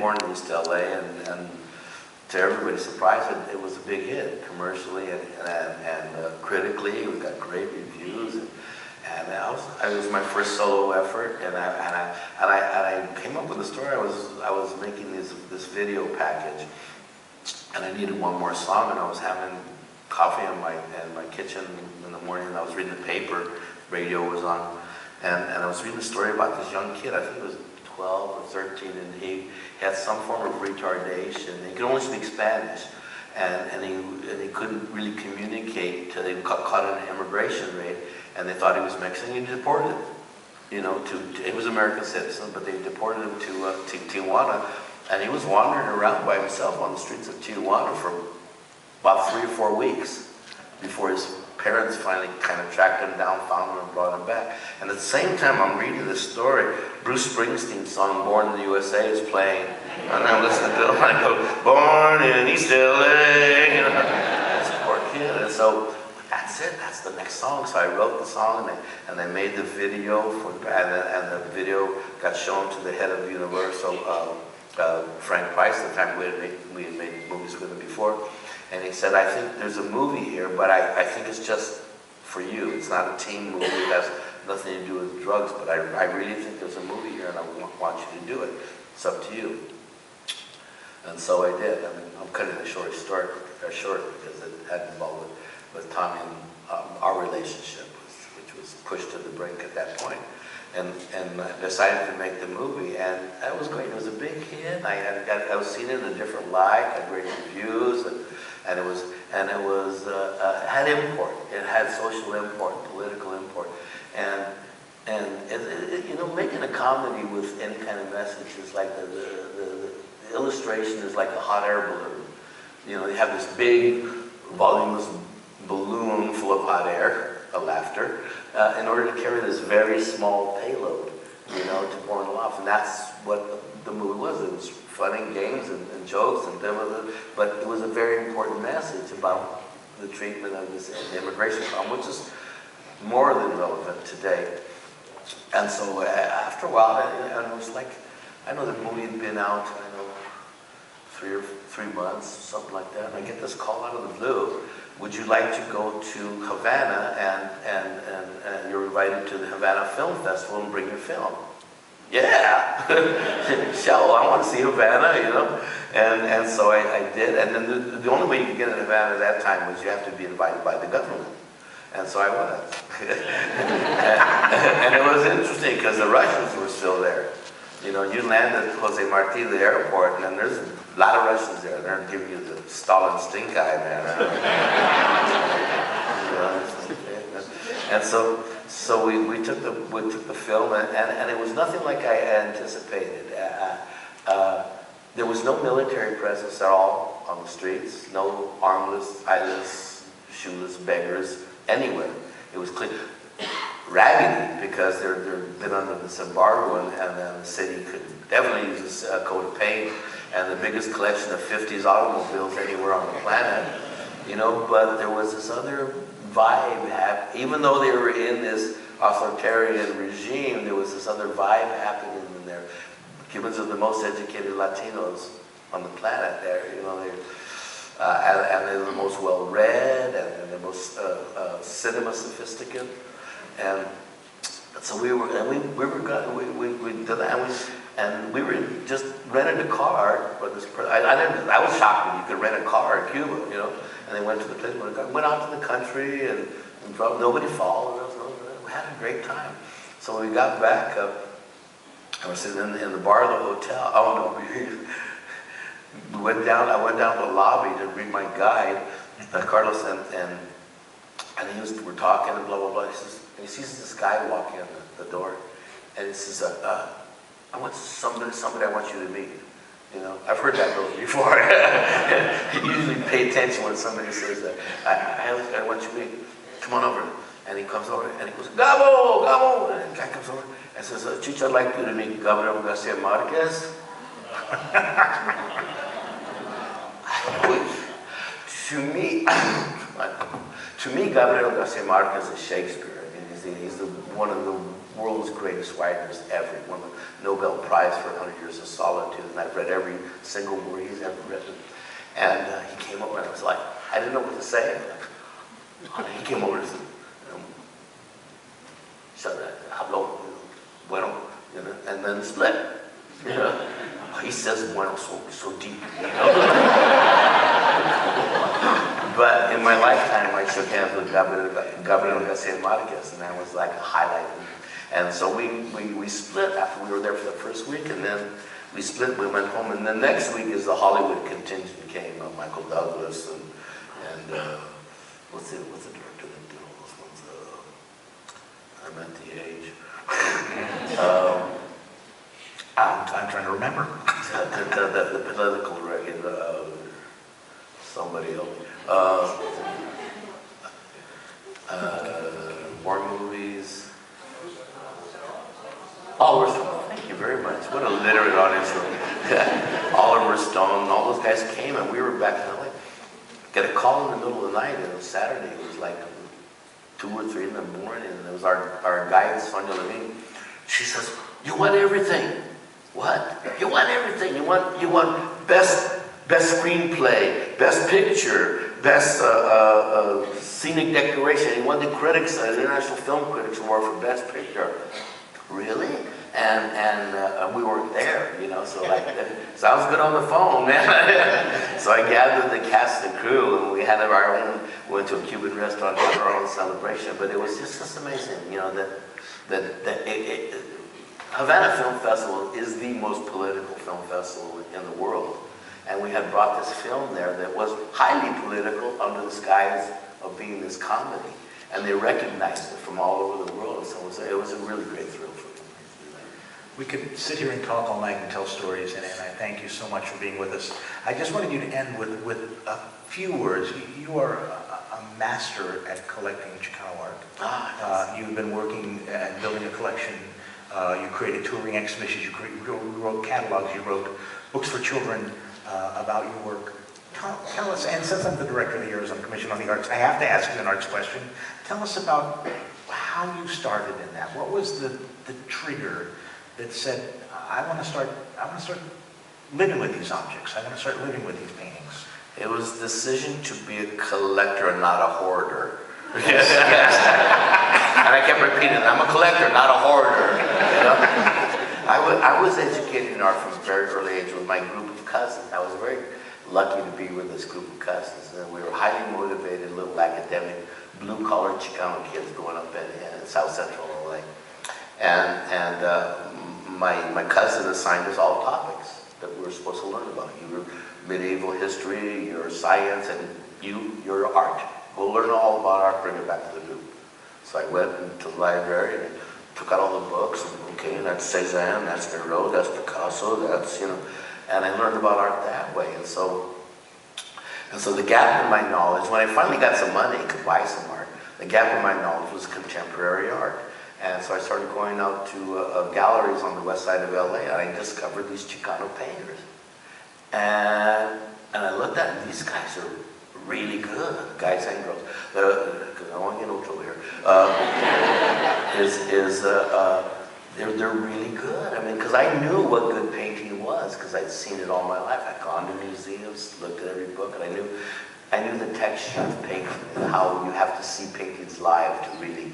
born in East LA, and to everybody's surprise, it was a big hit commercially and critically. We got great reviews, and it was my first solo effort, and I came up with a story. I was making this video package, and I needed one more song, and I was having coffee in my kitchen in the morning, and I was reading the paper. Radio was on, and I was reading a story about this young kid. I think it was 12 or 13, and he had some form of retardation. He could only speak Spanish, and he couldn't really communicate till they got caught in an immigration raid, and they thought he was Mexican. He deported, he was an American citizen, but they deported him to Tijuana, and he was wandering around by himself on the streets of Tijuana for about 3 or 4 weeks before his parents finally kind of tracked him down, found him, and brought him back. And at the same time I'm reading this story, Bruce Springsteen's song "Born in the USA" is playing, and I'm listening to it, and I go, "Born in East LA," That's a poor kid. And so that's it. That's the next song. So I wrote the song, and they made the video and the video got shown to the head of Universal, Frank Price. At the time we had made movies with him before. And he said, "I think there's a movie here, but I think it's just for you. It's not a teen movie. It has nothing to do with drugs, but I really think there's a movie here, and I want you to do it. It's up to you." And so I did. I mean, I'm cutting the short because it had involved with Tommy and our relationship, which was pushed to the brink at that point. And I decided to make the movie, and that was great. It was a big hit. I was seen in a different light, had great reviews, and it had import. It had social import, political import, and making a comedy with any kind of message is like the illustration is like a hot air balloon. You have this big, voluminous balloon full of hot air, laughter, in order to carry this very small payload, to borne aloft. And that's what the movie was. It was fun and games and jokes, but it was a very important message about the treatment of this immigration problem, which is more than relevant today. And so after a while, and it was like, I know the movie had been out, 3 months, something like that, and I get this call out of the blue. Would you like to go to Havana, and you're invited to the Havana Film Festival and bring your film? Yeah, Shell, I want to see Havana, and so I did, and then the only way you could get in Havana at that time was you have to be invited by the government, and so I went. And it was interesting because the Russians were still there. You land at Jose Marti, the airport, and then there's a lot of Russians there. They're giving you the Stalin stink eye, man. And so we took the film, and it was nothing like I anticipated. There was no military presence at all on the streets. No armless, eyeless, shoeless beggars anywhere. It was clean. Raggedy, because they've been under this embargo, and then the city could definitely use a coat of paint, and the biggest collection of 50s automobiles anywhere on the planet, but there was this other vibe, even though they were in this authoritarian regime, there was this other vibe happening in there. Cubans are the most educated Latinos on the planet there, and they're the most well-read, and the most cinema sophisticated. And so we did that, and we were just rented a car for this. I was shocked when you could rent a car in Cuba, And they went to the place, went out to the country, and drove. Nobody followed us. We had a great time. So when we got back, I was sitting in the bar of the hotel. Oh no, I went down to the lobby to read my guide, Carlos, and we're talking and blah blah blah. He sees this guy walking in the door, and he says, "I want somebody I want you to meet." I've heard that before. You usually pay attention when somebody says that. I want you to meet. Come on over. And he comes over and he goes, "Gabo, Gabo!" And the guy comes over and says, "Cheech, I'd like you to meet Gabriel Garcia Marquez." To me, Gabriel Garcia Marquez is Shakespeare. He's one of the world's greatest writers ever. Won the Nobel Prize for 100 Years of Solitude, and I've read every single word he's ever written. And he came over and I was like, I didn't know what to say. And he came over and said, hablo, bueno, you know, and then split. You know? He says bueno so deep. You know? But in my lifetime, I shook hands with Gabriel Garcia Marquez, and that was like a highlight. And so we split after we were there for the first week, and then we split, we went home, and the next week is the Hollywood contingent came, Michael Douglas, and what's the director that did all those ones? I'm at the age. I'm trying to remember. The political director, somebody else. War movies. Oliver Stone, thank you very much. What a literate audience. Oliver Stone, all those guys came, and we were back in LA. Get a call in the middle of the night, and it was Saturday. It was like 2 or 3 in the morning, and it was our guide, Sonia Levine. She says, "You want everything." What? You want everything. You want best screenplay, best picture, best scenic decoration. You want the critics, the International Film Critics Award for Best Picture. Really? And we weren't there, you know, so like, sounds good on the phone, man. So I gathered the cast and crew, and we had our own, went to a Cuban restaurant, had our own celebration, but it was just amazing, you know, Havana Film Festival is the most political film festival in the world. And we had brought this film there that was highly political under the skies of being this comedy. And they recognized it from all over the world. So it was a really great thrill for me. We could sit here and talk all night and tell stories, and I thank you so much for being with us. I just wanted you to end with a few words. You are a master at collecting Chicano art. You've been working and building a collection. You created touring exhibitions. You wrote catalogs. You wrote books for children about your work. Tell us, and since I'm the director of the Arizona Commission on the Arts, I have to ask you an arts question. Tell us about how you started in that. What was the trigger that said, I want to start living with these objects. I want to start living with these paintings. It was a decision to be a collector and not a hoarder. Yes. And I kept repeating, I'm a collector, not a hoarder. You know? I was educated in art from a very early age with my group of cousins. I was very lucky to be with this group of cousins. And we were highly motivated, little academic, blue-collar Chicano kids growing up in South Central LA. And my cousin assigned us all topics that we were supposed to learn about. Your medieval history, your science, and your art. Go learn all about art, bring it back to the group. So I went into the library and took out all the books. And, okay, that's Cézanne, that's Miro, that's Picasso, that's, you know, and I learned about art that way. And so the gap in my knowledge, when I finally got some money and could buy some art, the gap in my knowledge was contemporary art. And so I started going out to galleries on the west side of LA, and I discovered these Chicano painters. And I looked at them, these guys are really good, guys and girls. Because I want to get no trouble here. They're really good. I mean, because I knew what good painting was, because I'd seen it all my life. I'd gone to museums, looked at every book, and I knew the texture of painting and how you have to see paintings live to really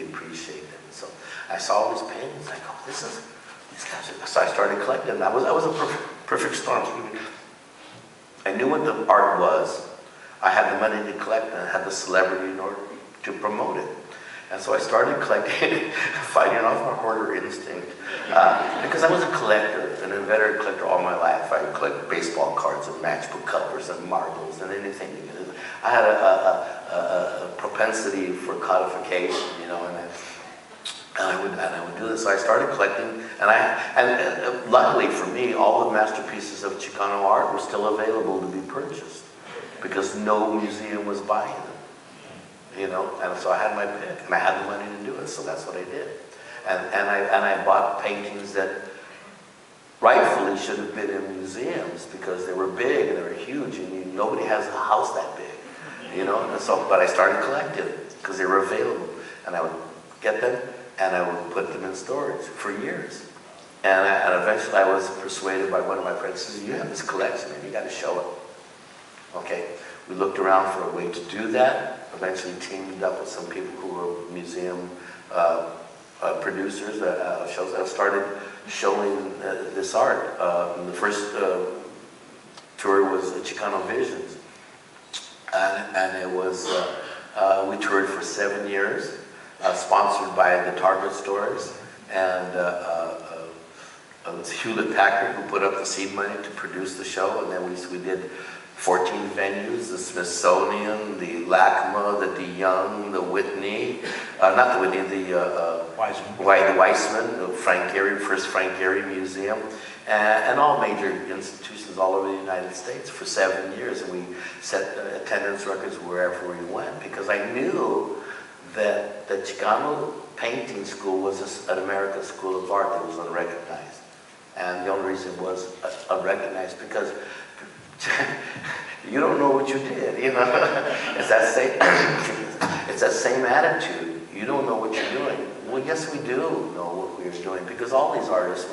appreciate them. So I saw all these paintings. I go, these guys are. So I started collecting them. I was a perfect storm. I knew what the art was. I had the money to collect, and I had the celebrity in order to promote it. And so I started collecting, fighting off my hoarder instinct, because I was a collector, an inveterate collector all my life. I collect baseball cards and matchbook covers and marbles and anything. I had a propensity for codification, you know, and I would do this. So I started collecting, and luckily for me, all the masterpieces of Chicano art were still available to be purchased, because no museum was buying them. You know, and so I had my pick, and I had the money to do it, so that's what I did. And I bought paintings that rightfully should have been in museums, because they were big and they were huge, and nobody has a house that big, you know. And so, but I started collecting because they were available, and I would get them, and I would put them in storage for years. And eventually I was persuaded by one of my friends, says, you have this collection, man, you got to show it. Okay, we looked around for a way to do that, eventually teamed up with some people who were museum producers, shows. I started showing this art. The first tour was Chicano Visions, and it was, we toured for 7 years, sponsored by the Target stores, and it was Hewlett-Packard who put up the seed money to produce the show, and then we did 14 venues: the Smithsonian, the LACMA, the DeYoung, the Whitney, not the Whitney, the Weissman, the Frank Gehry, first Frank Gehry Museum, and all major institutions all over the United States for 7 years. And we set attendance records wherever we went, because I knew that the Chicano painting school was an American school of art that was unrecognized. And the only reason it was unrecognized because you don't know what you did, you know. It's that same attitude. You don't know what you're doing. Well, yes, we do know what we were doing, because all these artists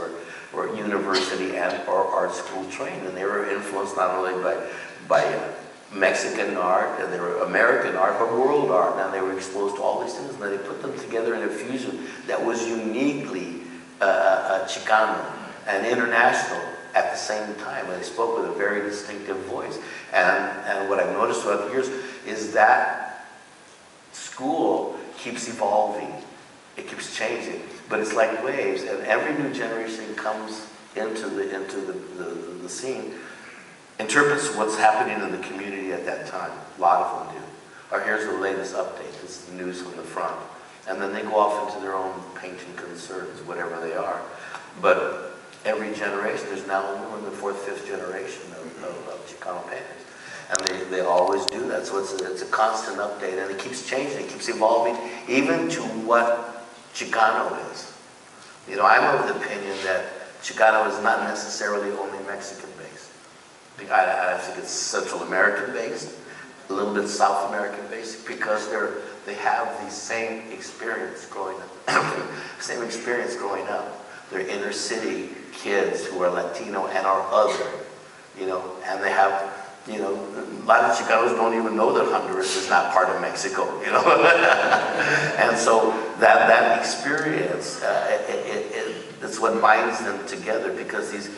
were university and or art school trained, and they were influenced not only by Mexican art, and they were American art, but world art. Now they were exposed to all these things, and then they put them together in a fusion that was uniquely Chicano and international at the same time, and they spoke with a very distinctive voice. And what I've noticed throughout the years is that school keeps evolving, it keeps changing, but it's like waves, and every new generation comes into the scene, interprets what's happening in the community at that time. A lot of them do. Or here's the latest update, this is the news from the front. And then they go off into their own painting concerns, whatever they are. But every generation, there's now more than the fourth, fifth generation of Chicano painters. And they always do that. So it's a constant update, and it keeps changing, it keeps evolving, even to what Chicano is. You know, I'm of the opinion that Chicano is not necessarily only Mexican-based. I think it's Central American-based, a little bit South American-based, because they have the same experience growing up. Same experience growing up. They're inner city kids who are Latino and are other, you know, and they have, you know, a lot of Chicanos don't even know that Honduras is not part of Mexico, you know. And so that experience, it's what binds them together, because these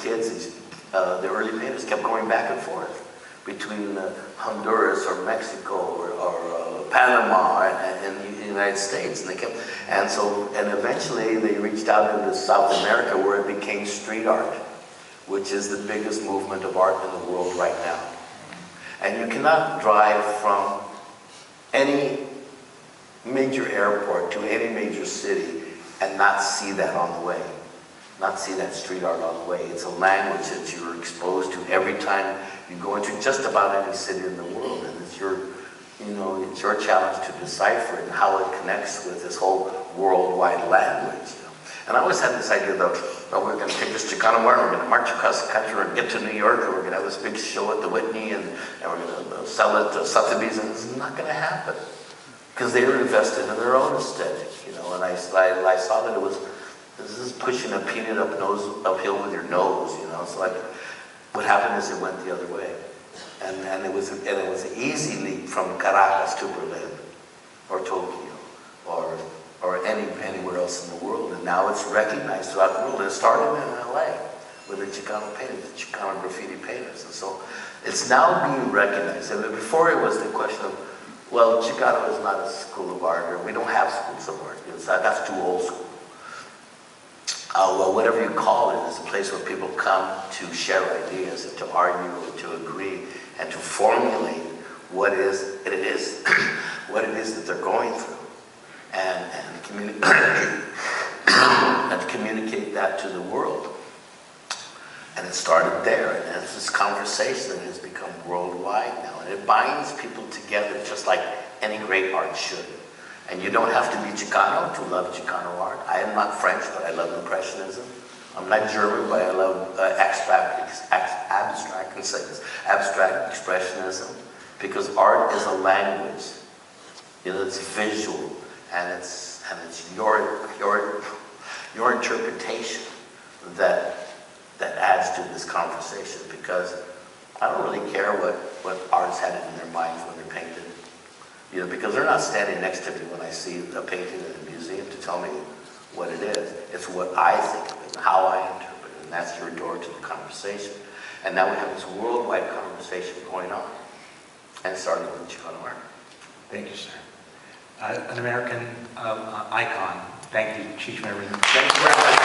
kids, the early painters kept going back and forth between Honduras or Mexico or Panama and the United States, and eventually they reached out into South America, where it became street art, which is the biggest movement of art in the world right now. And you cannot drive from any major airport to any major city and not see that on the way. Not see that street art on the way. It's a language that you're exposed to every time you go into just about any city in the world, and it's your challenge to decipher it and how it connects with this whole worldwide language. You know? And I always had this idea that, well, we're going to take this Chicano art, we're going to march across the country, and get to New York, and we're going to have this big show at the Whitney, and we're going to sell it to Sotheby's, and it's not going to happen, because they were invested in their own aesthetic, you know. And I saw that this is pushing a peanut uphill with your nose, you know. So what happened is it went the other way, and it was an easy leap from Caracas to Berlin, or Tokyo, or anywhere else in the world, and now it's recognized throughout the world. And it started in LA with the Chicano painters, the Chicano graffiti painters, and so it's now being recognized. And before it was the question of, well, Chicano is not a school of art, or we don't have schools of art. That's too old school. Well, whatever you call it, is a place where people come to share ideas and to argue or to agree and to formulate what it is what it is that they're going through, and communicate that to the world. And it started there, and it's this conversation that has become worldwide now, and it binds people together just like any great art should. And you don't have to be Chicano to love Chicano art. I am not French, but I love Impressionism. I'm not German, but I love abstract expressionism, because art is a language. You know, it's visual, and And it's your interpretation that adds to this conversation, because I don't really care what artists had in their minds when they painted. You know, because they're not standing next to me when I see a painting in a museum to tell me what it is. It's what I think of it and how I interpret it, and that's your door to the conversation. And now we have this worldwide conversation going on, and starting with Chicano art. Thank you, sir. An American icon. Thank you, Cheech Marin. Thank you very much.